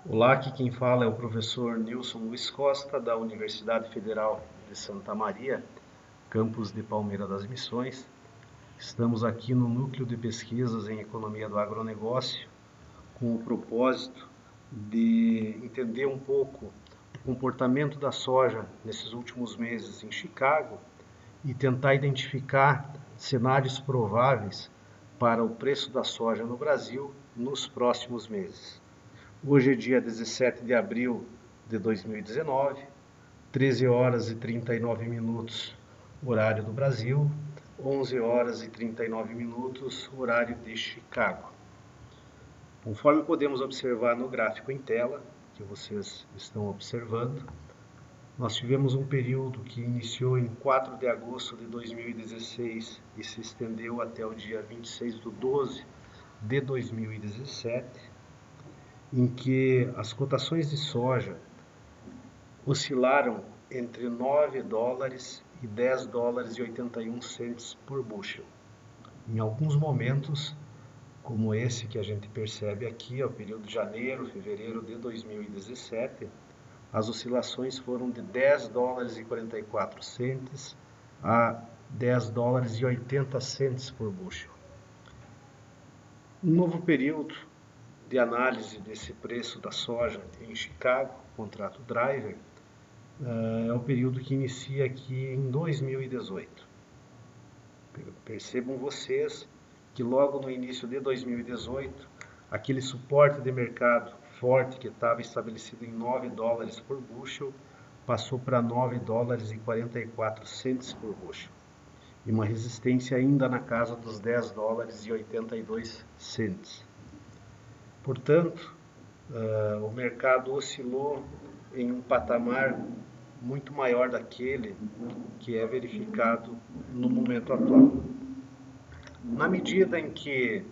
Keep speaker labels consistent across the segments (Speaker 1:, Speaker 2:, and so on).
Speaker 1: Olá, aqui quem fala é o professor Nilson Luiz Costa, da Universidade Federal de Santa Maria, campus de Palmeira das Missões. Estamos aqui no Núcleo de Pesquisas em Economia do Agronegócio, com o propósito de entender um pouco o comportamento da soja nesses últimos meses em Chicago e tentar identificar cenários prováveis para o preço da soja no Brasil nos próximos meses. Hoje é dia 17 de abril de 2019, 13 horas e 39 minutos, horário do Brasil, 11 horas e 39 minutos, horário de Chicago. Conforme podemos observar no gráfico em tela, que vocês estão observando, nós tivemos um período que iniciou em 4 de agosto de 2016 e se estendeu até o dia 26 de 12 de 2017, em que as cotações de soja oscilaram entre 9 dólares e 10 dólares e 81 cents por bushel. Em alguns momentos, como esse que a gente percebe aqui, o período de janeiro, fevereiro de 2017, as oscilações foram de 10 dólares e 44 cents a 10 dólares e 80 cents por bushel. Um novo período de análise desse preço da soja em Chicago, contrato driver, é o período que inicia aqui em 2018. Percebam vocês que logo no início de 2018, aquele suporte de mercado forte que estava estabelecido em 9 dólares por bushel, passou para 9 dólares e 44 cents por bushel. E uma resistência ainda na casa dos 10 dólares e 82 cents. Portanto, o mercado oscilou em um patamar muito maior daquele que é verificado no momento atual. Na medida em que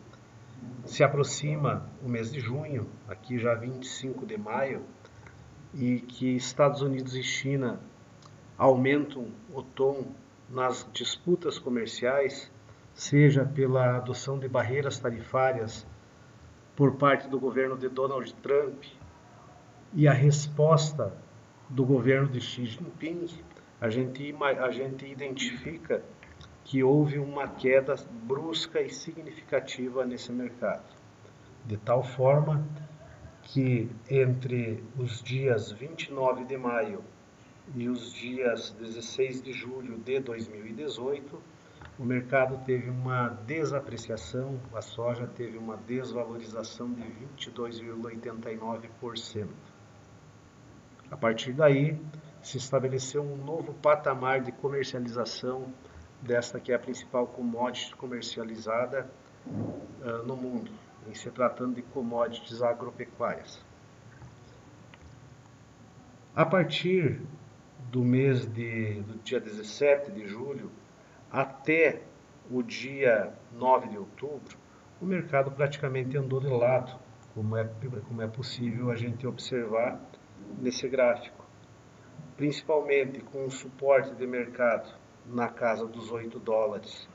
Speaker 1: se aproxima o mês de junho, aqui já 25 de maio, e que Estados Unidos e China aumentam o tom nas disputas comerciais, seja pela adoção de barreiras tarifárias por parte do governo de Donald Trump e a resposta do governo de Xi Jinping, a gente identifica que houve uma queda brusca e significativa nesse mercado. De tal forma que entre os dias 29 de maio e os dias 16 de julho de 2018, o mercado teve uma desapreciação, a soja teve uma desvalorização de 22,89%. A partir daí, se estabeleceu um novo patamar de comercialização desta que é a principal commodity comercializada no mundo, em se tratando de commodities agropecuárias. A partir do dia 17 de julho, até o dia 9 de outubro, o mercado praticamente andou de lado, como é possível a gente observar nesse gráfico. Principalmente com um suporte de mercado na casa dos 8 dólares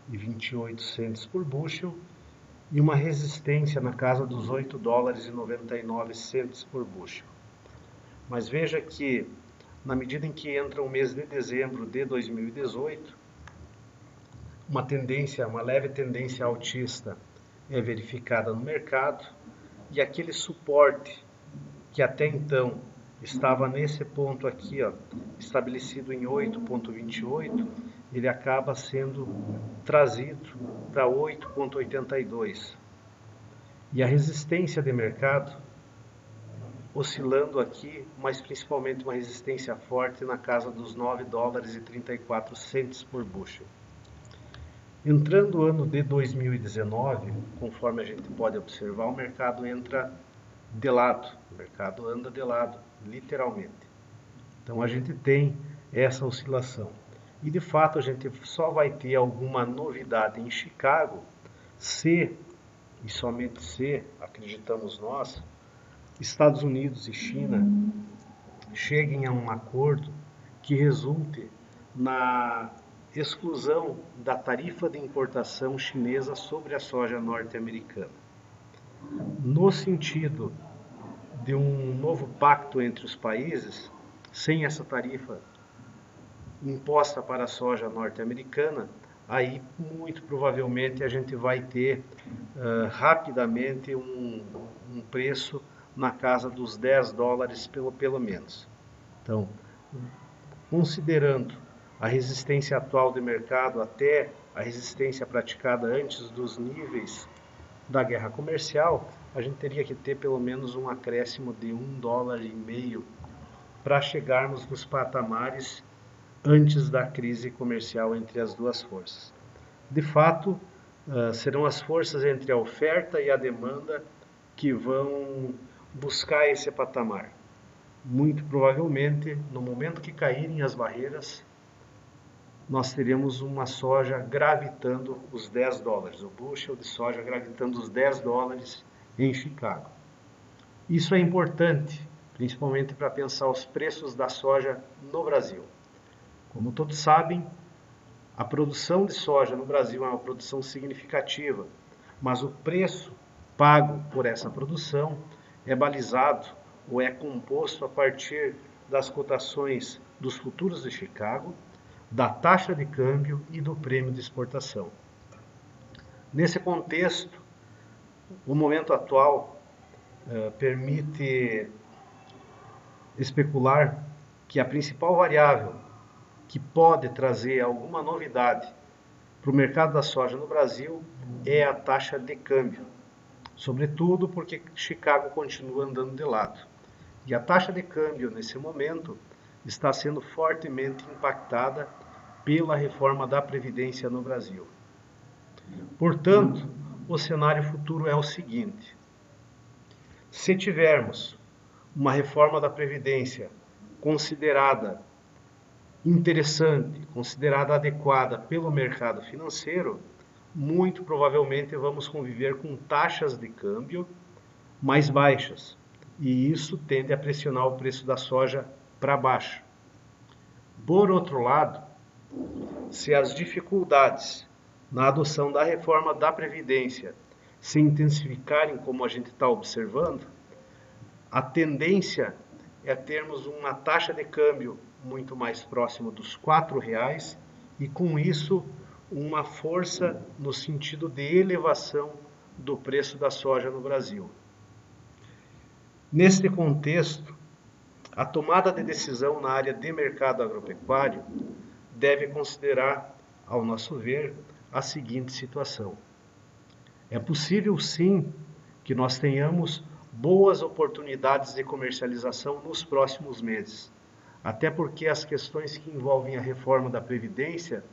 Speaker 1: e 28 cents por bushel e uma resistência na casa dos 8 dólares e 99 cents por bushel. Mas veja que, na medida em que entra o mês de dezembro de 2018, uma leve tendência altista é verificada no mercado e aquele suporte que até então estava nesse ponto aqui, estabelecido em 8,28, ele acaba sendo trazido para 8,82. E a resistência de mercado oscilando aqui, mas principalmente uma resistência forte na casa dos 9 dólares e 34 cents por bushel. Entrando o ano de 2019, conforme a gente pode observar, o mercado entra de lado, o mercado anda de lado, literalmente. Então a gente tem essa oscilação. E de fato a gente só vai ter alguma novidade em Chicago se, e somente se, acreditamos nós, Estados Unidos e China cheguem a um acordo que resulte na exclusão da tarifa de importação chinesa sobre a soja norte-americana. No sentido de um novo pacto entre os países, sem essa tarifa imposta para a soja norte-americana, aí muito provavelmente a gente vai ter rapidamente um preço na casa dos 10 dólares pelo menos. Então, considerando a resistência atual de mercado até a resistência praticada antes dos níveis da guerra comercial, a gente teria que ter pelo menos um acréscimo de $1,5 para chegarmos nos patamares antes da crise comercial entre as duas forças. De fato, serão as forças entre a oferta e a demanda que vão buscar esse patamar. Muito provavelmente, no momento que caírem as barreiras, nós teremos uma soja gravitando os 10 dólares, o bushel de soja gravitando os 10 dólares em Chicago. Isso é importante, principalmente para pensar os preços da soja no Brasil. Como todos sabem, a produção de soja no Brasil é uma produção significativa, mas o preço pago por essa produção é balizado ou é composto a partir das cotações dos futuros de Chicago, da taxa de câmbio e do prêmio de exportação. Nesse contexto, o momento atual permite especular que a principal variável que pode trazer alguma novidade para o mercado da soja no Brasil é a taxa de câmbio, sobretudo porque Chicago continua andando de lado. E a taxa de câmbio, nesse momento, está sendo fortemente impactada pela reforma da Previdência no Brasil. Portanto, o cenário futuro é o seguinte: se tivermos uma reforma da Previdência considerada interessante, considerada adequada pelo mercado financeiro, muito provavelmente vamos conviver com taxas de câmbio mais baixas, e isso tende a pressionar o preço da soja para baixo. Por outro lado, se as dificuldades na adoção da reforma da Previdência se intensificarem, como a gente está observando, a tendência é termos uma taxa de câmbio muito mais próxima dos R$4 e, com isso, uma força no sentido de elevação do preço da soja no Brasil. Neste contexto, a tomada de decisão na área de mercado agropecuário deve considerar, ao nosso ver, a seguinte situação. É possível, sim, que nós tenhamos boas oportunidades de comercialização nos próximos meses, até porque as questões que envolvem a reforma da Previdência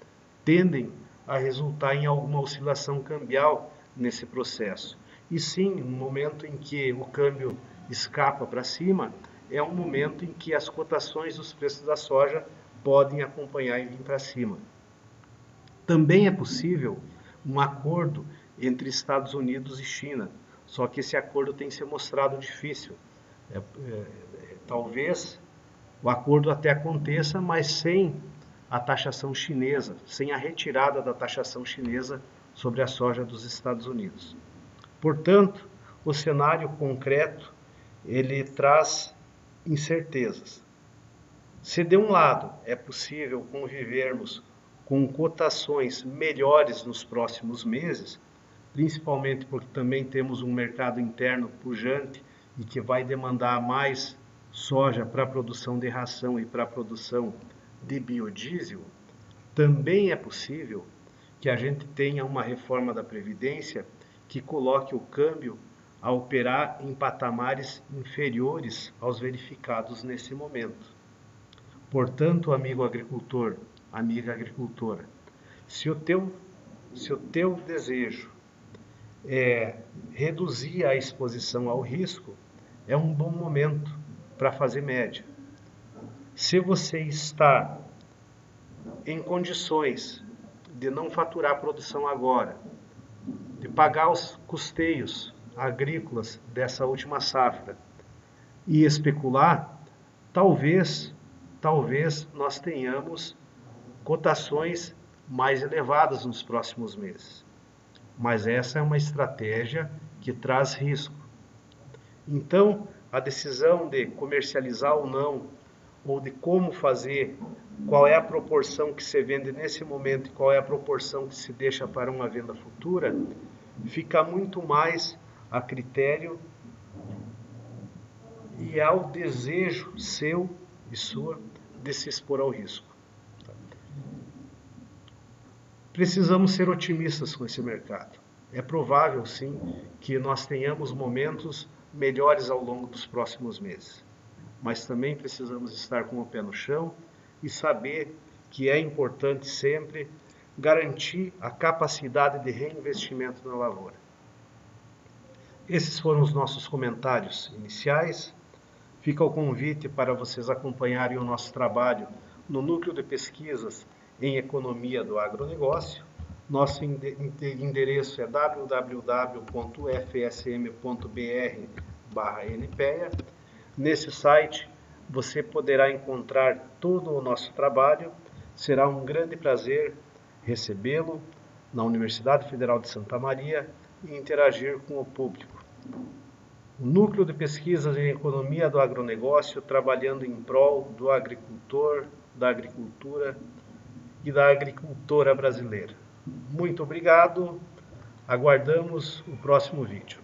Speaker 1: tendem a resultar em alguma oscilação cambial nesse processo. E sim, no momento em que o câmbio escapa para cima, é um momento em que as cotações dos preços da soja podem acompanhar e vir para cima. Também é possível um acordo entre Estados Unidos e China, só que esse acordo tem se mostrado difícil. Talvez o acordo até aconteça, mas sem a taxação chinesa, sem a retirada da taxação chinesa sobre a soja dos Estados Unidos. Portanto, o cenário concreto, ele traz incertezas. Se de um lado é possível convivermos com cotações melhores nos próximos meses, principalmente porque também temos um mercado interno pujante e que vai demandar mais soja para a produção de ração e para a produção de biodiesel, também é possível que a gente tenha uma reforma da Previdência que coloque o câmbio a operar em patamares inferiores aos verificados nesse momento. Portanto, amigo agricultor, amiga agricultora, se o teu desejo é reduzir a exposição ao risco, é um bom momento para fazer média. Se você está em condições de não faturar a produção agora, de pagar os custeios agrícolas dessa última safra e especular, talvez nós tenhamos cotações mais elevadas nos próximos meses. Mas essa é uma estratégia que traz risco. Então, a decisão de comercializar ou não, ou de como fazer, qual é a proporção que se vende nesse momento e qual é a proporção que se deixa para uma venda futura, fica muito mais a critério e ao desejo seu e sua de se expor ao risco. Precisamos ser otimistas com esse mercado. É provável, sim, que nós tenhamos momentos melhores ao longo dos próximos meses. Mas também precisamos estar com o pé no chão e saber que é importante sempre garantir a capacidade de reinvestimento na lavoura. Esses foram os nossos comentários iniciais. Fica o convite para vocês acompanharem o nosso trabalho no Núcleo de Pesquisas em Economia do Agronegócio. Nosso endereço é www.fsm.br/NPEA. Nesse site você poderá encontrar todo o nosso trabalho. Será um grande prazer recebê-lo na Universidade Federal de Santa Maria e interagir com o público. O Núcleo de Pesquisas em Economia do Agronegócio, trabalhando em prol do agricultor, da agricultura e da agricultora brasileira. Muito obrigado, aguardamos o próximo vídeo.